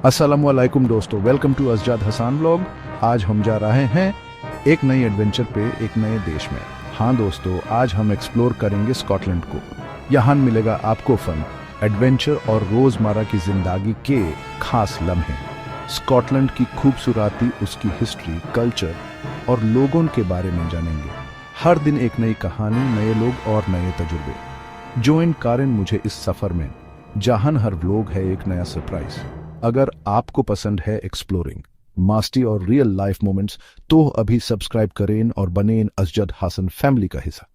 अस्सलामुअलैकुम दोस्तों, welcome to अज़जाद Hasan vlog. आज हम जा रहे हैं एक नई एडवेंचर पे एक नए देश में। हाँ दोस्तों, आज हम एक्सप्लोर करेंगे स्कॉटलैंड को। यहाँ मिलेगा आपको फन, एडवेंचर और रोजमर्रा की जिंदगी के खास लम्हे। स्कॉटलैंड की खूबसूरती, उसकी हिस्ट्री, कल्चर और लोगों के बारे में जानेंगे। हर दिन एक नई कहानी, नए लोग और नए तजुर्बे। ज्वाइन करें मुझे इस सफर में, जहां हर व्लॉग है एक नया सरप्राइज। अगर आपको पसंद है एक्सप्लोरिंग, मास्टी और रियल लाइफ मोमेंट्स, तो अभी सब्सक्राइब करें और बने अज़जाद हसन फैमिली का हिस्सा।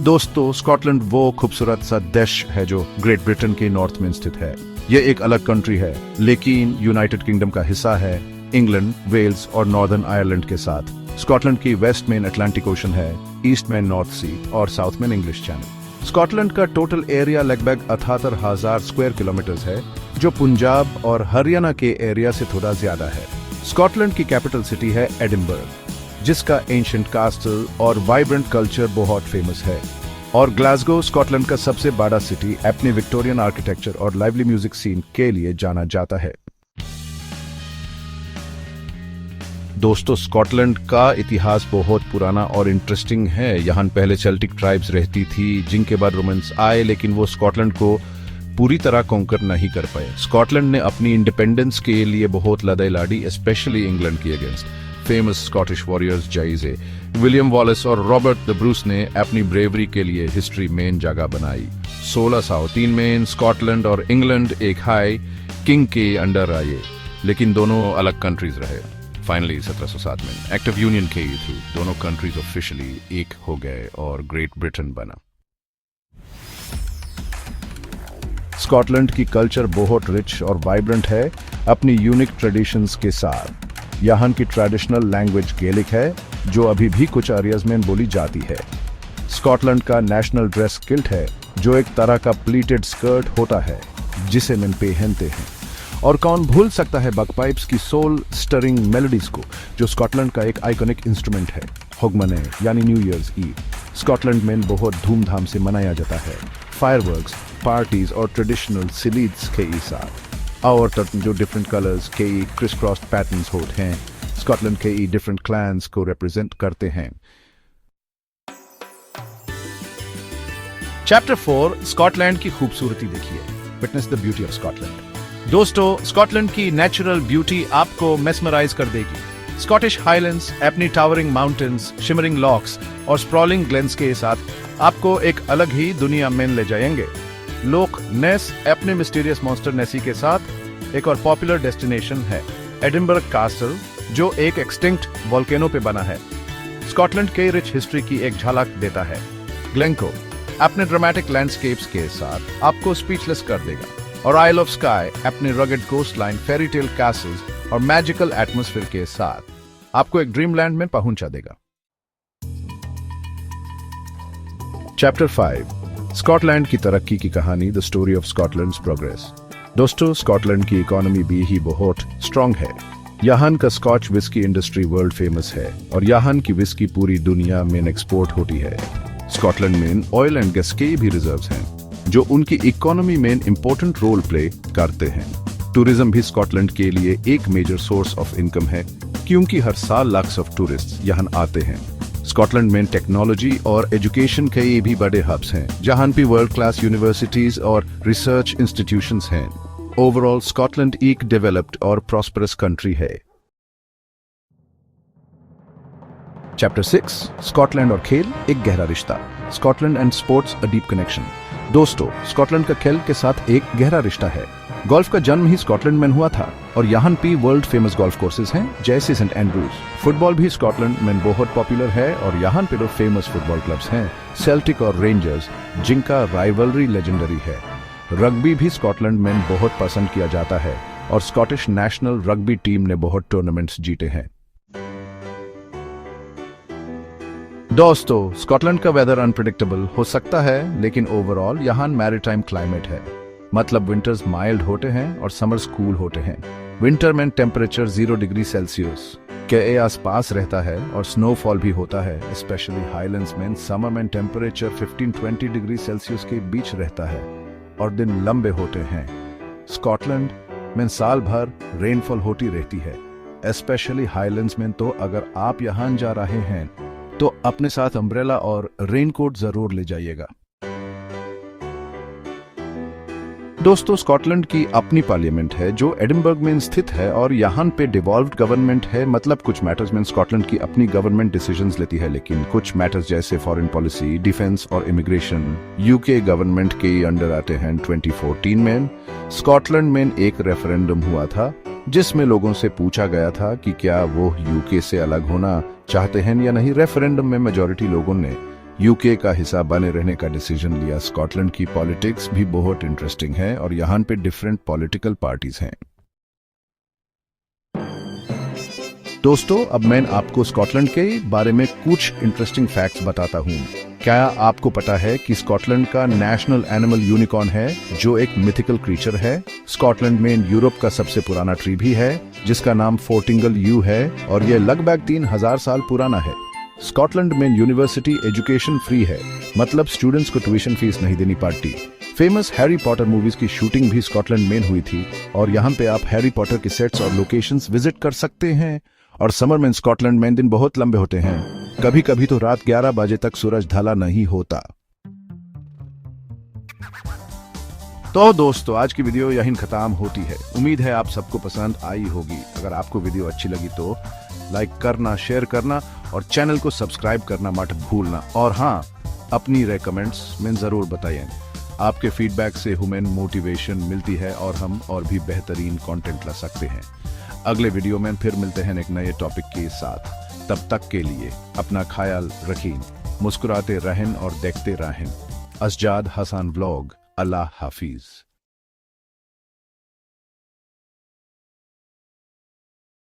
दोस्तों, स्कॉटलैंड वो खूबसूरत सा देश है जो ग्रेट ब्रिटेन के नॉर्थ में स्थित है। ये एक अलग कंट्री है, लेकिन यूनाइटेड किंगडम का हिस्सा है, इंग्लैंड, वेल्स और नॉर्दर्न आयरलैंड के साथ। स्कॉटलैंड की वेस्ट में अटलांटिक ओशन है, ईस्ट में नॉर्थ सी और साउथ में इंग्लिश चैनल। स्कॉटलैंड का टोटल एरिया लगभग 78,000 स्क्वायर किलोमीटर्स है, जो पंजाब और हरियाणा के एरिया से थोड़ा ज्यादा है। स्कॉटलैंड की कैपिटल सिटी है एडिनबर्ग, जिसका एंशिएंट कास्टल और वाइब्रेंट कल्चर बहुत फेमस है। और ग्लासगो स्कॉटलैंड का सबसे बड़ा सिटी अपने विक्टोरियन आर्किटेक्चर और लाइवली म्यूजिक सीन के लिए जाना जाता है। दोस्तों, स्कॉटलैंड का इतिहास बहुत पुराना और इंटरेस्टिंग है। यहाँ पहले सेल्टिक ट्राइब्स रहती थी, जिनके बाद रोमन्स आए, लेकिन वो स्कॉटलैंड को पूरी तरह कॉन्कर नहीं कर पाए। स्कॉटलैंड ने अपनी इंडिपेंडेंस के लिए बहुत लड़ाई लड़ी, स्पेशली इंग्लैंड के अगेंस्ट। फेमस स्कॉटिश वॉरियर्स जैसे विलियम वॉलेस और रॉबर्ट द ब्रूस ने अपनी ब्रेवरी के लिए हिस्ट्री में जगह बनाई। 1603 में स्कॉटलैंड और इंग्लैंड एक हाई किंग के अंडर आए, लेकिन दोनों अलग कंट्रीज रहे। फाइनली 1707 में एक्ट ऑफ यूनियन के थ्रू दोनों कंट्रीज ऑफिशियली एक हो गए और ग्रेट ब्रिटेन बना। स्कॉटलैंड की कल्चर बहुत रिच और वाइब्रेंट है, अपनी यूनिक ट्रेडिशंस के साथ। यहाँ की ट्रेडिशनल लैंग्वेज गैलिक है, जो अभी भी कुछ एरियाज में बोली जाती है। स्कॉटलैंड का नेशनल ड्रेस किल्ट है, जो एक तरह का प्लीटेड स्कर्ट होता है, जिसे मेन पहनते हैं। और कौन भूल सकता है बगपाइप्स की सोल स्टरिंग मेलोडीज को, जो स्कॉटलैंड का एक आइकॉनिक इंस्ट्रूमेंट है। होगमने यानी न्यू ईयर्स ईव स्कॉटलैंड में बहुत धूमधाम से मनाया जाता है। फायरवर्क्स, पार्टीज और ट्रेडिशनल सिलीड्स के साथ। और जो डिफरेंट कलर्स के क्रिस क्रॉस पैटर्न्स होते हैं, स्कॉटलैंड के डिफरेंट क्लैंस को रिप्रेजेंट करते हैं। चैप्टर 4, स्कॉटलैंड की खूबसूरती देखिए, witness the beauty of Scotland. दोस्तों, स्कॉटलैंड की नेचुरल ब्यूटी आपको मेस्मराइज कर देगी। स्कॉटिश हाईलैंड्स अपनी टावरिंग माउंटेन्स, शिमरिंग लॉक्स और स्प्रॉलिंग ग्लेन्स के साथ आपको एक अलग ही दुनिया में ले जाएंगे। लोक नेस अपने मिस्टीरियस मॉन्स्टर नेसी के साथ एक और पॉपुलर डेस्टिनेशन है। एडिनबर्ग कास्टल, जो एक एक्सटिंक्ट वोल्केनो पे बना है, स्कॉटलैंड के रिच हिस्ट्री की एक झलक देता है। ग्लेनको अपने ड्रामेटिक लैंडस्केप्स के साथ आपको स्पीचलेस कर देगा। और आइल ऑफ स्काई अपने rugged coast line, fairy tale castles और मैजिकल एटमॉस्फेयर के साथ आपको एक ड्रीमलैंड में पहुंचा देगा। चैप्टर 5, स्कॉटलैंड की तरक्की की कहानी, the story of Scotland's progress. दोस्तों, स्कॉटलैंड की इकोनॉमी भी ही बहुत स्ट्रांग है। यहाँ का Scotch whisky industry world famous है और यहाँ की विस्की पूरी दुनिया में एक्सपोर्ट होती है। स्कॉटलैंड में ऑयल एंड गैस के भी रिजर्व्स हैं, जो उनकी इकोनॉमी में इंपॉर्टेंट रोल प्ले करते हैं। टूरिज्म भी स्कॉटलैंड के लिए एक मेजर सोर्स ऑफ इनकम है, क्योंकि हर साल लाख्स ऑफ टूरिस्ट यहाँ आते हैं। स्कॉटलैंड में टेक्नोलॉजी और एजुकेशन के ये भी बड़े हब्स हैं, जहाँ भी वर्ल्ड क्लास यूनिवर्सिटीज और रिसर्च इंस्टीट्यूशंस हैं। ओवरऑल स्कॉटलैंड एक डेवलप्ड और प्रॉस्परस कंट्री है। चैप्टर 6, स्कॉटलैंड और खेल, एक गहरा रिश्ता। Scotland and sports, a deep connection. दोस्तों, स्कॉटलैंड का खेल के साथ एक गहरा रिश्ता है। गोल्फ का जन्म ही स्कॉटलैंड में हुआ था और यहाँ भी वर्ल्ड फेमस गोल्फ कोर्सेज हैं, जैसे सेंट एंड्रूज। फुटबॉल भी स्कॉटलैंड में बहुत पॉपुलर है और यहाँ पे दो फेमस फुटबॉल क्लब्स हैं, सेल्टिक और रेंजर्स, जिनका राइवलरी लेजेंडरी है। रग्बी भी स्कॉटलैंड में बहुत पसंद किया जाता है और स्कॉटिश नेशनल रग्बी टीम ने बहुत टूर्नामेंट्स जीते हैं। दोस्तों, स्कॉटलैंड का वेदर अनप्रेडिक्टेबल हो सकता है, लेकिन ओवरऑल यहाँ मैरीटाइम क्लाइमेट है। मतलब विंटर्स माइल्ड होते हैं और समर्स कूल होते हैं। विंटर में टेम्परेचर 0 डिग्री सेल्सियस के आसपास रहता है और स्नोफॉल भी होता है, स्पेशली हाईलैंड्स में। समर में टेम्परेचर 15-20 डिग्री सेल्सियस के बीच रहता है। और दिन लंबे होते हैं। स्कॉटलैंड में साल भर रेनफॉल होती रहती है, स्पेशली हाईलैंड्स में। तो अगर आप यहाँ जा रहे हैं तो अपने साथ अम्ब्रेला और रेनकोट जरूर ले जाइएगा। दोस्तों, स्कॉटलैंड की अपनी पार्लियामेंट है जो एडिनबर्ग में स्थित है और यहाँ पे डिवॉल्व्ड गवर्नमेंट है। मतलब कुछ मैटर्स में स्कॉटलैंड की अपनी गवर्नमेंट डिसीजंस लेती है, लेकिन कुछ मैटर्स जैसे फॉरेन पॉलिसी, डिफेंस और इमिग्रेशन यूके गवर्नमेंट के अंडर आते हैं। 2014 में स्कॉटलैंड में एक रेफरेंडम हुआ था जिसमें लोगों से पूछा गया था कि क्या वो यूके से अलग होना चाहते हैं या नहीं। रेफरेंडम में मेजॉरिटी लोगों ने यूके का हिस्सा बने रहने का डिसीजन लिया। स्कॉटलैंड की पॉलिटिक्स भी बहुत इंटरेस्टिंग है और यहाँ पे डिफरेंट पॉलिटिकल पार्टीज हैं। दोस्तों, अब मैं आपको स्कॉटलैंड के बारे में कुछ इंटरेस्टिंग फैक्ट्स बताता हूँ। क्या आपको पता है कि स्कॉटलैंड का नेशनल एनिमल यूनिकॉर्न है, जो एक मिथिकल क्रीचर है। स्कॉटलैंड में यूरोप का सबसे पुराना ट्री भी है जिसका नाम फोर्टिंगल यू है और यह लगभग 3000 साल पुराना है। स्कॉटलैंड में यूनिवर्सिटी एजुकेशन फ्री है, मतलब स्टूडेंट्स को ट्यूशन फीस नहीं देनी पड़ती। फेमस हैरी पॉटर मूवीज की शूटिंग भी स्कॉटलैंड में हुई थी और यहाँ पे आप हैरी पॉटर के सेट्स और लोकेशंस विजिट कर सकते हैं। और समर में स्कॉटलैंड में दिन बहुत लंबे होते हैं, कभी कभी तो रात 11 बजे तक सूरज ढला नहीं होता। तो दोस्तों, आज की वीडियो यहीं खत्म होती है। उम्मीद है आप सबको पसंद आई होगी। अगर आपको वीडियो अच्छी लगी तो लाइक करना, शेयर करना और चैनल को सब्सक्राइब करना मत भूलना। और हाँ, अपनी रेकमेंड्स में जरूर बताइए। आपके फीडबैक से हमें मोटिवेशन मिलती है और हम और भी बेहतरीन कंटेंट ला सकते हैं। अगले वीडियो में फिर मिलते हैं एक नए टॉपिक के साथ। तब तक के लिए अपना ख्याल रखें, मुस्कुराते रहें और देखते रहें। असजाद हसन व्लॉग। अल्लाह हाफिज।